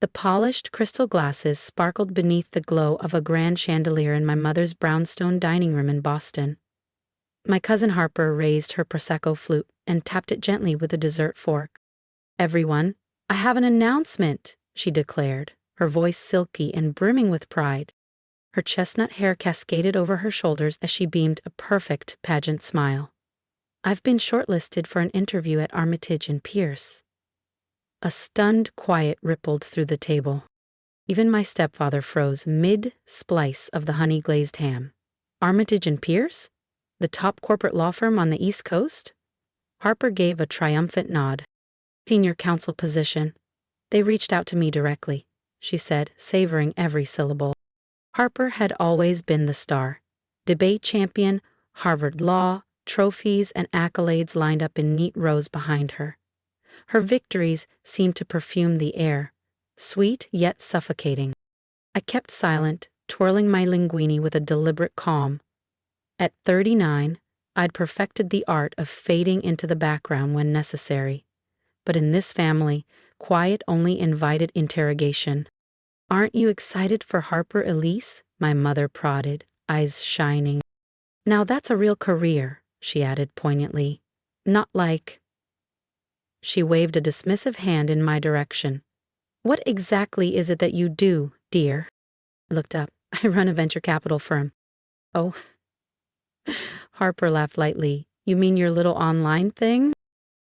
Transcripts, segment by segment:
The polished crystal glasses sparkled beneath the glow of a grand chandelier in my mother's brownstone dining room in Boston. My cousin Harper raised her prosecco flute and tapped it gently with a dessert fork. "Everyone, I have an announcement," she declared, her voice silky and brimming with pride. Her chestnut hair cascaded over her shoulders as she beamed a perfect pageant smile. "I've been shortlisted for an interview at Armitage Pierce." A stunned quiet rippled through the table. Even my stepfather froze mid-splice of the honey-glazed ham. "Armitage Pierce? The top corporate law firm on the East Coast?" Harper gave a triumphant nod. "Senior counsel position. They reached out to me directly," she said, savoring every syllable. Harper had always been the star. Debate champion, Harvard Law, trophies and accolades lined up in neat rows behind her. Her victories seemed to perfume the air, sweet yet suffocating. I kept silent, twirling my linguine with a deliberate calm. At 39, I'd perfected the art of fading into the background when necessary. But in this family, quiet only invited interrogation. "Aren't you excited for Harper, Elise?" my mother prodded, eyes shining. "Now that's a real career," she added poignantly. "Not like—" She waved a dismissive hand in my direction. "What exactly is it that you do, dear?" I looked up. "I run a venture capital firm." "Oh." Harper laughed lightly. "You mean your little online thing?"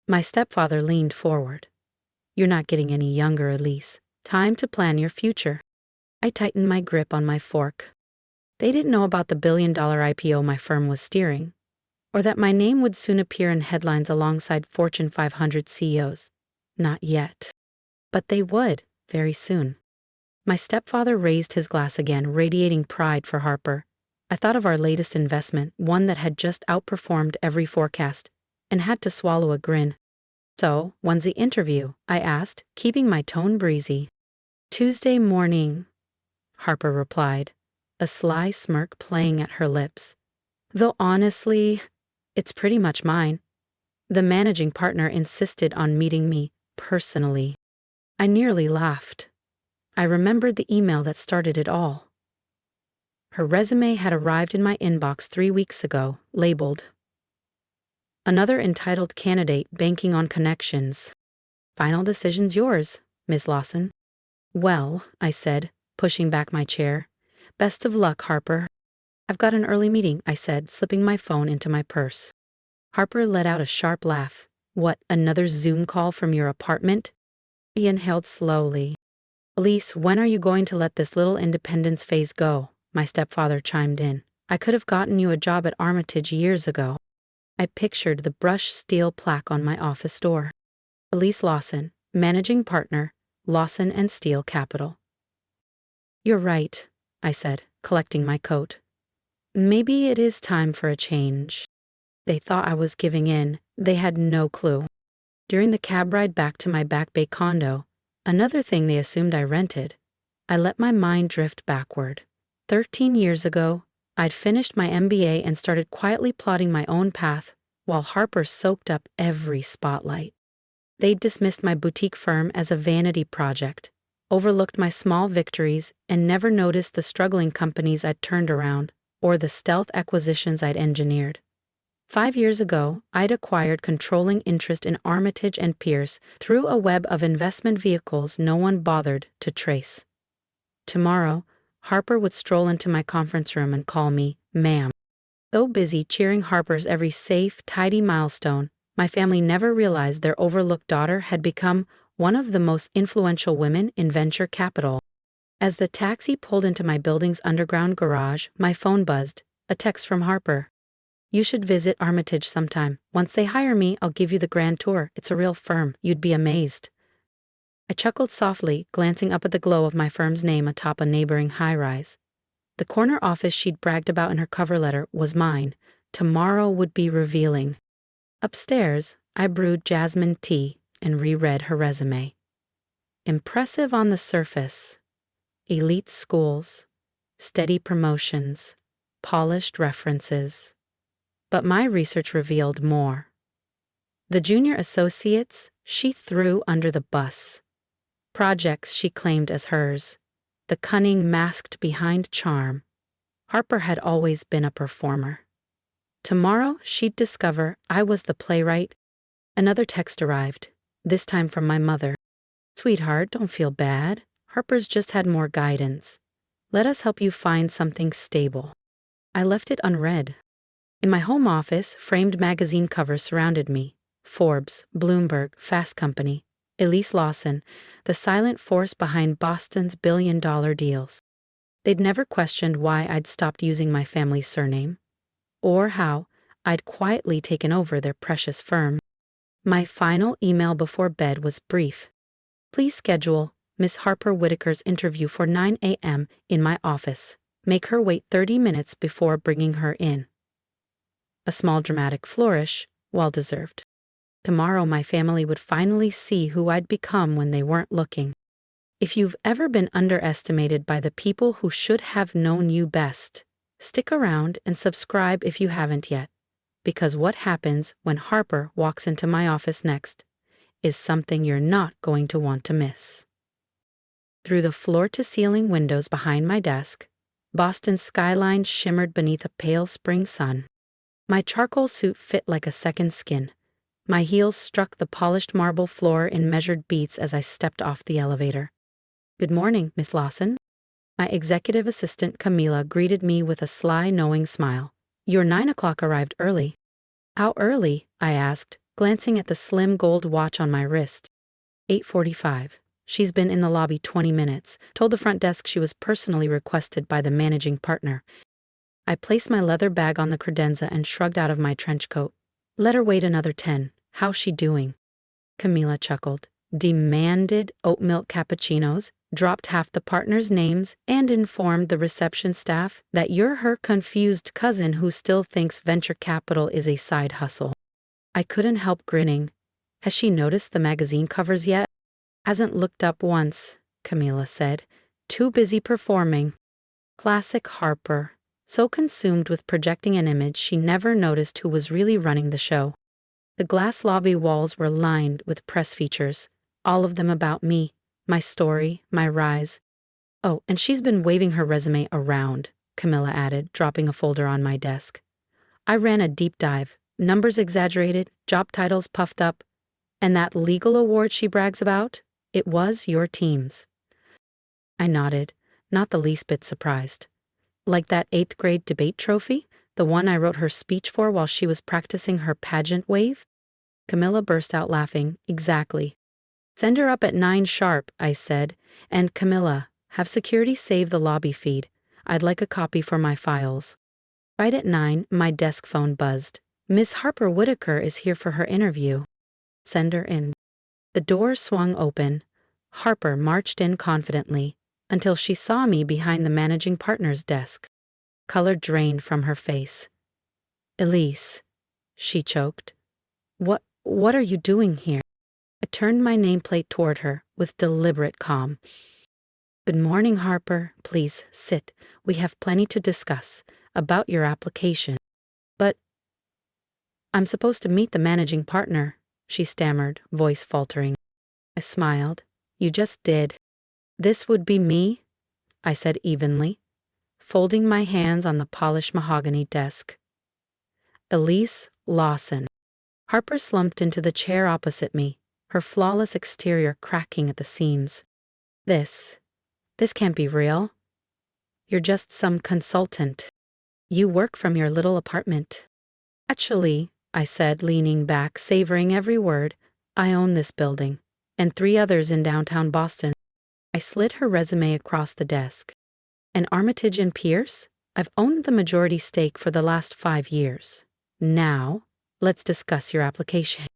My stepfather leaned forward. "You're not getting any younger, Elise. Time to plan your future." I tightened my grip on my fork. They didn't know about the billion-dollar IPO my firm was steering, or that my name would soon appear in headlines alongside Fortune 500 CEOs. Not yet. But they would, very soon. My stepfather raised his glass again, radiating pride for Harper. I thought of our latest investment, one that had just outperformed every forecast, and had to swallow a grin. "So, when's the interview?" I asked, keeping my tone breezy. "Tuesday morning," Harper replied, a sly smirk playing at her lips. "Though honestly, it's pretty much mine. The managing partner insisted on meeting me personally." I nearly laughed. I remembered the email that started it all. Her resume had arrived in my inbox 3 weeks ago, labeled, "Another entitled candidate banking on connections. Final decision's yours, Ms. Lawson." "Well," I said, pushing back my chair. "Best of luck, Harper." "I've got an early meeting," I said, slipping my phone into my purse. Harper let out a sharp laugh. "What, another Zoom call from your apartment?" He inhaled slowly. "Elise, when are you going to let this little independence phase go?" My stepfather chimed in. "I could have gotten you a job at Armitage years ago." I pictured the brushed steel plaque on my office door. "Elise Lawson, managing partner, Lawson and Steele Capital." "You're right," I said, collecting my coat. "Maybe it is time for a change." They thought I was giving in. They had no clue. During the cab ride back to my Back Bay condo, another thing they assumed I rented, I let my mind drift backward. 13 years ago, I'd finished my MBA and started quietly plotting my own path, while Harper soaked up every spotlight. They'd dismissed my boutique firm as a vanity project, overlooked my small victories, and never noticed the struggling companies I'd turned around, or the stealth acquisitions I'd engineered. 5 years ago, I'd acquired controlling interest in Armitage Pierce through a web of investment vehicles no one bothered to trace. Tomorrow, Harper would stroll into my conference room and call me ma'am. So busy cheering Harper's every safe, tidy milestone, my family never realized their overlooked daughter had become one of the most influential women in venture capital. As the taxi pulled into my building's underground garage, my phone buzzed, a text from Harper. "You should visit Armitage sometime. Once they hire me, I'll give you the grand tour. It's a real firm. You'd be amazed." I chuckled softly, glancing up at the glow of my firm's name atop a neighboring high-rise. The corner office she'd bragged about in her cover letter was mine. Tomorrow would be revealing. Upstairs, I brewed jasmine tea and reread her resume. Impressive on the surface. Elite schools, steady promotions, polished references. But my research revealed more. The junior associates she threw under the bus. projects she claimed as hers, the cunning masked behind charm. Harper had always been a performer. Tomorrow she'd discover I was the playwright. Another text arrived, this time from my mother. "Sweetheart, don't feel bad. Harper's just had more guidance. Let us help you find something stable." I left it unread. In my home office, framed magazine covers surrounded me. Forbes, Bloomberg, Fast Company, Elise Lawson, the silent force behind Boston's billion-dollar deals. They'd never questioned why I'd stopped using my family's surname, or how I'd quietly taken over their precious firm. My final email before bed was brief. "Please schedule Miss Harper Whitaker's interview for 9 a.m. in my office. Make her wait 30 minutes before bringing her in." A small dramatic flourish, well-deserved. Tomorrow my family would finally see who I'd become when they weren't looking. If you've ever been underestimated by the people who should have known you best, stick around and subscribe if you haven't yet, because what happens when Harper walks into my office next is something you're not going to want to miss. Through the floor-to-ceiling windows behind my desk, Boston's skyline shimmered beneath a pale spring sun. My charcoal suit fit like a second skin. My heels struck the polished marble floor in measured beats as I stepped off the elevator. "Good morning, Miss Lawson." My executive assistant Camila greeted me with a sly, knowing smile. "Your 9 o'clock arrived early." "How early?" I asked, glancing at the slim gold watch on my wrist. 8:45. She's been in the lobby 20 minutes. Told the front desk she was personally requested by the managing partner. I placed my leather bag on the credenza and shrugged out of my trench coat. "Let her wait another 10. How's she doing?" Camila chuckled. "Demanded oat milk cappuccinos, dropped half the partners' names, and informed the reception staff that you're her confused cousin who still thinks venture capital is a side hustle." I couldn't help grinning. "Has she noticed the magazine covers yet?" "Hasn't looked up once," Camila said. "Too busy performing." Classic Harper. So consumed with projecting an image, she never noticed who was really running the show. The glass lobby walls were lined with press features, all of them about me, my story, my rise. "Oh, and she's been waving her resume around," Camilla added, dropping a folder on my desk. I ran a deep dive, numbers exaggerated, job titles puffed up, and that legal award she brags about, it was your team's. I nodded, not the least bit surprised. "Like that 8th grade debate trophy? The one I wrote her speech for while she was practicing her pageant wave?" Camilla burst out laughing. "Exactly." "Send her up at 9 sharp, I said. "And Camilla, have security save the lobby feed. I'd like a copy for my files." Right at 9, my desk phone buzzed. "Miss Harper Whitaker is here for her interview." "Send her in." The door swung open. Harper marched in confidently, until she saw me behind the managing partner's desk. Color drained from her face. "Elise," she choked. What are you doing here?" I turned my nameplate toward her with deliberate calm. "Good morning, Harper. Please sit. We have plenty to discuss about your application." "But I'm supposed to meet the managing partner," she stammered, voice faltering. I smiled. "You just did." "This would be me," I said evenly, folding my hands on the polished mahogany desk. "Elise Lawson." Harper slumped into the chair opposite me, her flawless exterior cracking at the seams. This can't be real. You're just some consultant. You work from your little apartment." "Actually," I said, leaning back, savoring every word, "I own this building, and 3 others in downtown Boston." I slid her resume across the desk. "And Armitage and Pierce? I've owned the majority stake for the last 5 years. Now, let's discuss your application."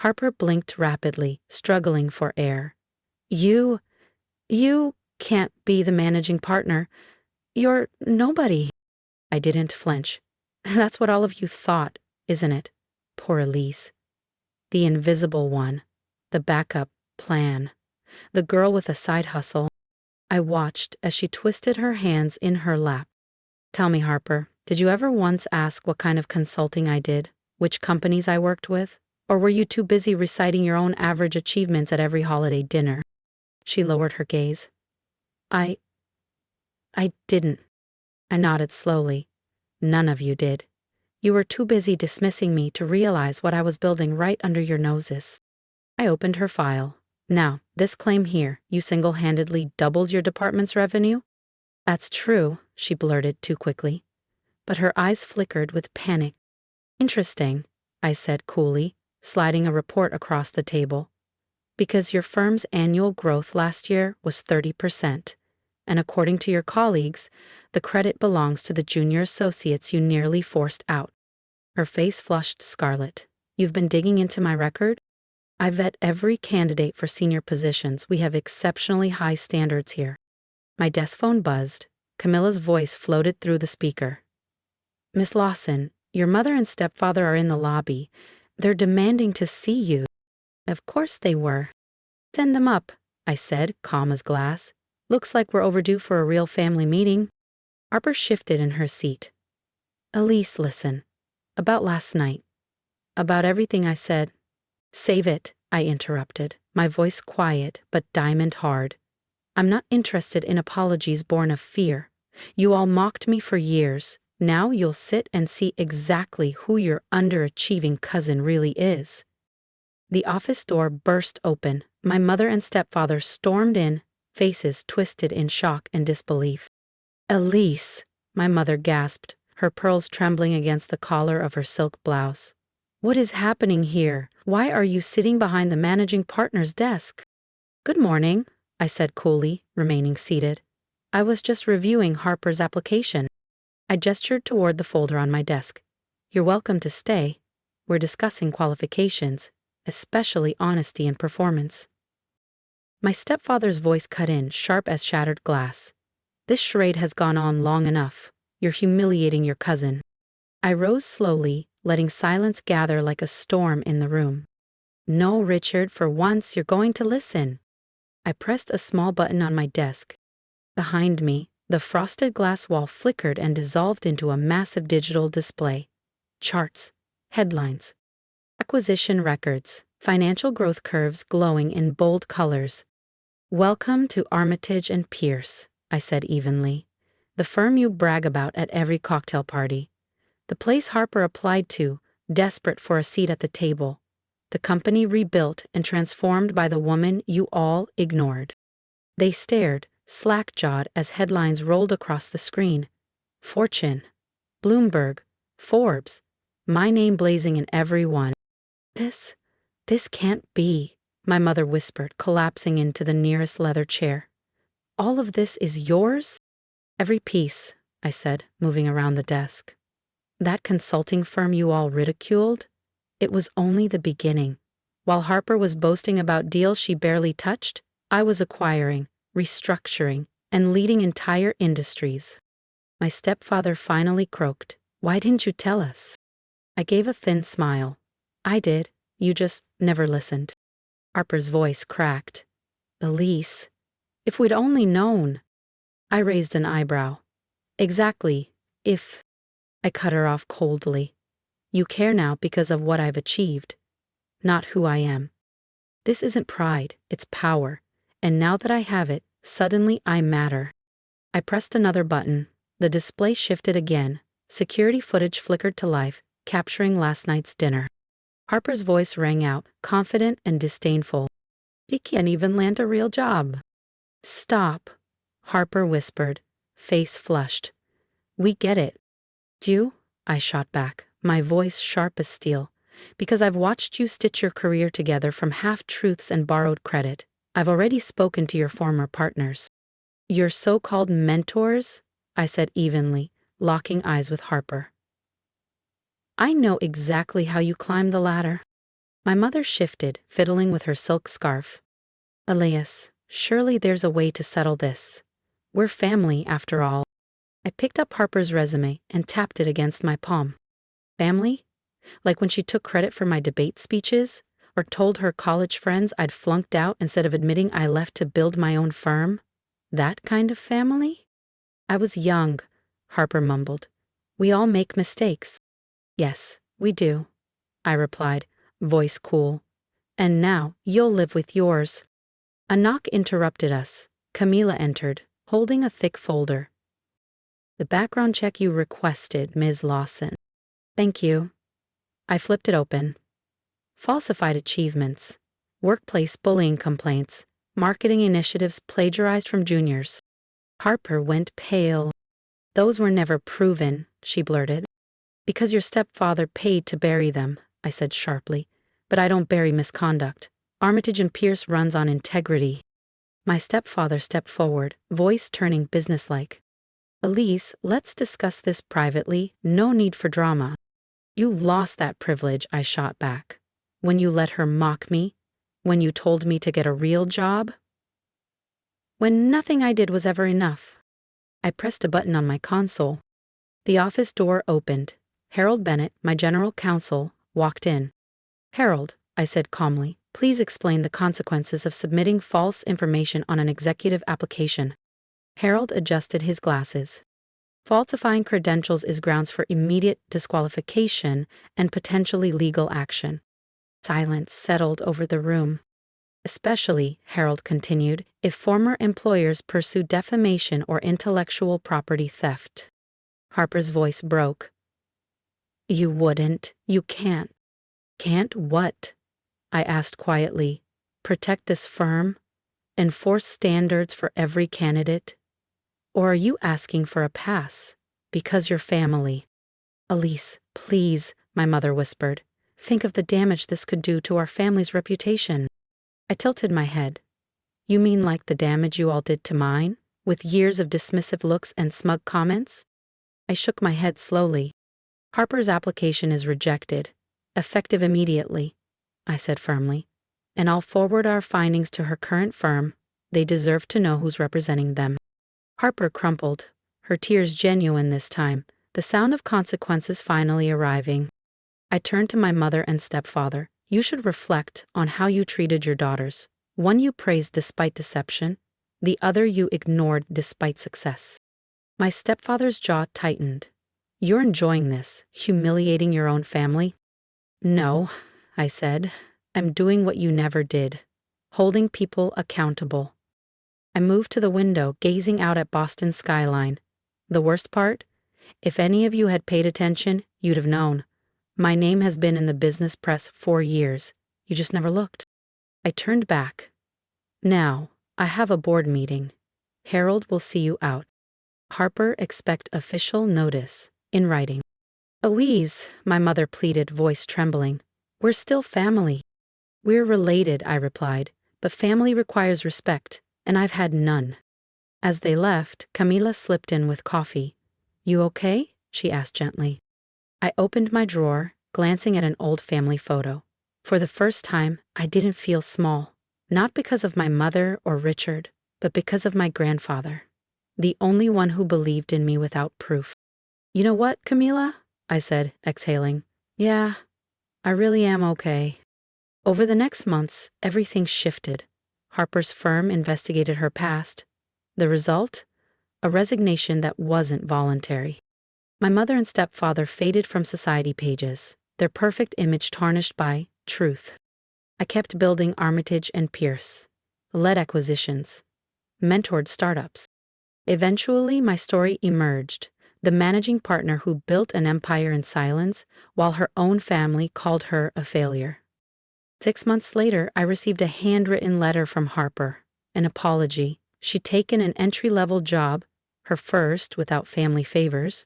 Harper blinked rapidly, struggling for air. You can't be the managing partner. You're nobody." I didn't flinch. "That's what all of you thought, isn't it?" Poor Elise. The invisible one. The backup plan. The girl with a side hustle. I watched as she twisted her hands in her lap. "Tell me, Harper, did you ever once ask what kind of consulting I did? Which companies I worked with? Or were you too busy reciting your own average achievements at every holiday dinner?" She lowered her gaze. I didn't. I nodded slowly. None of you did. You were too busy dismissing me to realize what I was building right under your noses. I opened her file. Now, this claim here, you single-handedly doubled your department's revenue? That's true, she blurted too quickly. But her eyes flickered with panic. Interesting, I said coolly, sliding a report across the table. Because your firm's annual growth last year was 30%. And according to your colleagues, the credit belongs to the junior associates you nearly forced out. Her face flushed scarlet. You've been digging into my record? I vet every candidate for senior positions. We have exceptionally high standards here. My desk phone buzzed. Camilla's voice floated through the speaker. Miss Lawson, your mother and stepfather are in the lobby. They're demanding to see you. Of course they were. Send them up, I said, calm as glass. Looks like we're overdue for a real family meeting. Harper shifted in her seat. Elise, listen. About last night. About everything I said. Save it, I interrupted, my voice quiet but diamond hard. I'm not interested in apologies born of fear. You all mocked me for years. Now you'll sit and see exactly who your underachieving cousin really is. The office door burst open. My mother and stepfather stormed in, faces twisted in shock and disbelief. Elise, my mother gasped, her pearls trembling against the collar of her silk blouse. What is happening here? Why are you sitting behind the managing partner's desk? Good morning, I said coolly, remaining seated. I was just reviewing Harper's application. I gestured toward the folder on my desk. You're welcome to stay. We're discussing qualifications, especially honesty and performance. My stepfather's voice cut in, sharp as shattered glass. This charade has gone on long enough. You're humiliating your cousin. I rose slowly, letting silence gather like a storm in the room. No, Richard, for once you're going to listen. I pressed a small button on my desk. Behind me, the frosted glass wall flickered and dissolved into a massive digital display. Charts, headlines, acquisition records, financial growth curves glowing in bold colors. Welcome to Armitage and Pierce, I said evenly. The firm you brag about at every cocktail party. The place Harper applied to, desperate for a seat at the table. The company rebuilt and transformed by the woman you all ignored. They stared, slack-jawed as headlines rolled across the screen. Fortune, Bloomberg, Forbes, my name blazing in every one. This can't be, my mother whispered, collapsing into the nearest leather chair. All of this is yours? Every piece, I said, moving around the desk. That consulting firm you all ridiculed? It was only the beginning. While Harper was boasting about deals she barely touched, I was acquiring, restructuring, and leading entire industries. My stepfather finally croaked. Why didn't you tell us? I gave a thin smile. I did. You just never listened. Harper's voice cracked. Elise, if we'd only known. I raised an eyebrow. Exactly. If. I cut her off coldly. You care now because of what I've achieved, not who I am. This isn't pride, it's power. And now that I have it, suddenly I matter. I pressed another button. The display shifted again. Security footage flickered to life, capturing last night's dinner. Harper's voice rang out, confident and disdainful. You can't even land a real job. Stop, Harper whispered, face flushed. We get it. Do? I shot back, my voice sharp as steel. Because I've watched you stitch your career together from half-truths and borrowed credit. I've already spoken to your former partners. Your so-called mentors? I said evenly, locking eyes with Harper. I know exactly how you climbed the ladder. My mother shifted, fiddling with her silk scarf. Elias, surely there's a way to settle this. We're family, after all. I picked up Harper's resume and tapped it against my palm. Family? Like when she took credit for my debate speeches, or told her college friends I'd flunked out instead of admitting I left to build my own firm? That kind of family? I was young, Harper mumbled. We all make mistakes. Yes, we do, I replied, voice cool. And now you'll live with yours. A knock interrupted us. Camila entered, holding a thick folder. "The background check you requested, Ms. Lawson." "Thank you." I flipped it open. Falsified achievements, workplace bullying complaints, marketing initiatives plagiarized from juniors. Harper went pale. "Those were never proven," she blurted. "Because your stepfather paid to bury them," I said sharply. "But I don't bury misconduct. Armitage and Pierce runs on integrity." My stepfather stepped forward, voice turning businesslike. "Elise, let's discuss this privately. No need for drama." "You lost that privilege," I shot back. "When you let her mock me? When you told me to get a real job? When nothing I did was ever enough." I pressed a button on my console. The office door opened. Harold Bennett, my general counsel, walked in. "Harold," I said calmly, "please explain the consequences of submitting false information on an executive application." Harold adjusted his glasses. "Falsifying credentials is grounds for immediate disqualification and potentially legal action." Silence settled over the room. "Especially," Harold continued, "if former employers pursue defamation or intellectual property theft." Harper's voice broke. "You wouldn't. You can't." "Can't what?" I asked quietly. "Protect this firm? Enforce standards for every candidate? Or are you asking for a pass? Because you're family?" "Elise, please," my mother whispered. "Think of the damage this could do to our family's reputation." I tilted my head. "You mean like the damage you all did to mine? With years of dismissive looks and smug comments?" I shook my head slowly. "Harper's application is rejected. Effective immediately," I said firmly. "And I'll forward our findings to her current firm. They deserve to know who's representing them." Harper crumpled, her tears genuine this time, the sound of consequences finally arriving. I turned to my mother and stepfather. "You should reflect on how you treated your daughters. One you praised despite deception, the other you ignored despite success." My stepfather's jaw tightened. "You're enjoying this, humiliating your own family?" "No," I said. "I'm doing what you never did, holding people accountable." I moved to the window, gazing out at Boston's skyline. The worst part? If any of you had paid attention, you'd have known. My name has been in the business press for years. You just never looked. I turned back. "Now, I have a board meeting. Harold will see you out. Harper, expect official notice, in writing." "Elise," my mother pleaded, voice trembling. "We're still family." "We're related," I replied, "but family requires respect, and I've had none." As they left, Camila slipped in with coffee. "You okay?" she asked gently. I opened my drawer, glancing at an old family photo. For the first time, I didn't feel small, not because of my mother or Richard, but because of my grandfather, the only one who believed in me without proof. "You know what, Camila?" I said, exhaling. "Yeah, I really am okay." Over the next months, everything shifted. Harper's firm investigated her past. The result? A resignation that wasn't voluntary. My mother and stepfather faded from society pages, their perfect image tarnished by truth. I kept building Armitage and Pierce, led acquisitions, mentored startups. Eventually, my story emerged, the managing partner who built an empire in silence while her own family called her a failure. 6 months later, I received a handwritten letter from Harper, an apology. She'd taken an entry-level job, her first without family favors.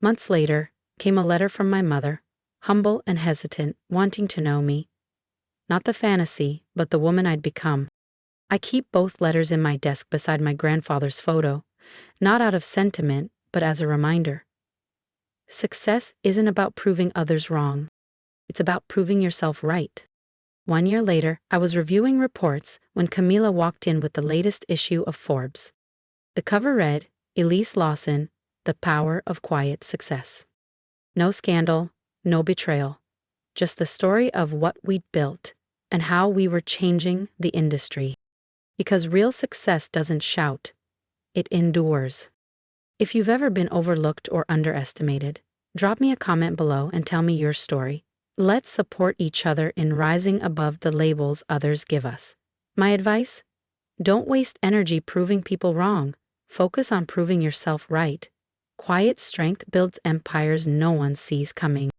Months later, came a letter from my mother, humble and hesitant, wanting to know me. Not the fantasy, but the woman I'd become. I keep both letters in my desk beside my grandfather's photo, not out of sentiment, but as a reminder. Success isn't about proving others wrong. It's about proving yourself right. 1 year later, I was reviewing reports when Camila walked in with the latest issue of Forbes. The cover read, "Elise Lawson, The Power of Quiet Success." No scandal, no betrayal, just the story of what we'd built and how we were changing the industry. Because real success doesn't shout, it endures. If you've ever been overlooked or underestimated, drop me a comment below and tell me your story. Let's support each other in rising above the labels others give us. My advice? Don't waste energy proving people wrong. Focus on proving yourself right. Quiet strength builds empires no one sees coming.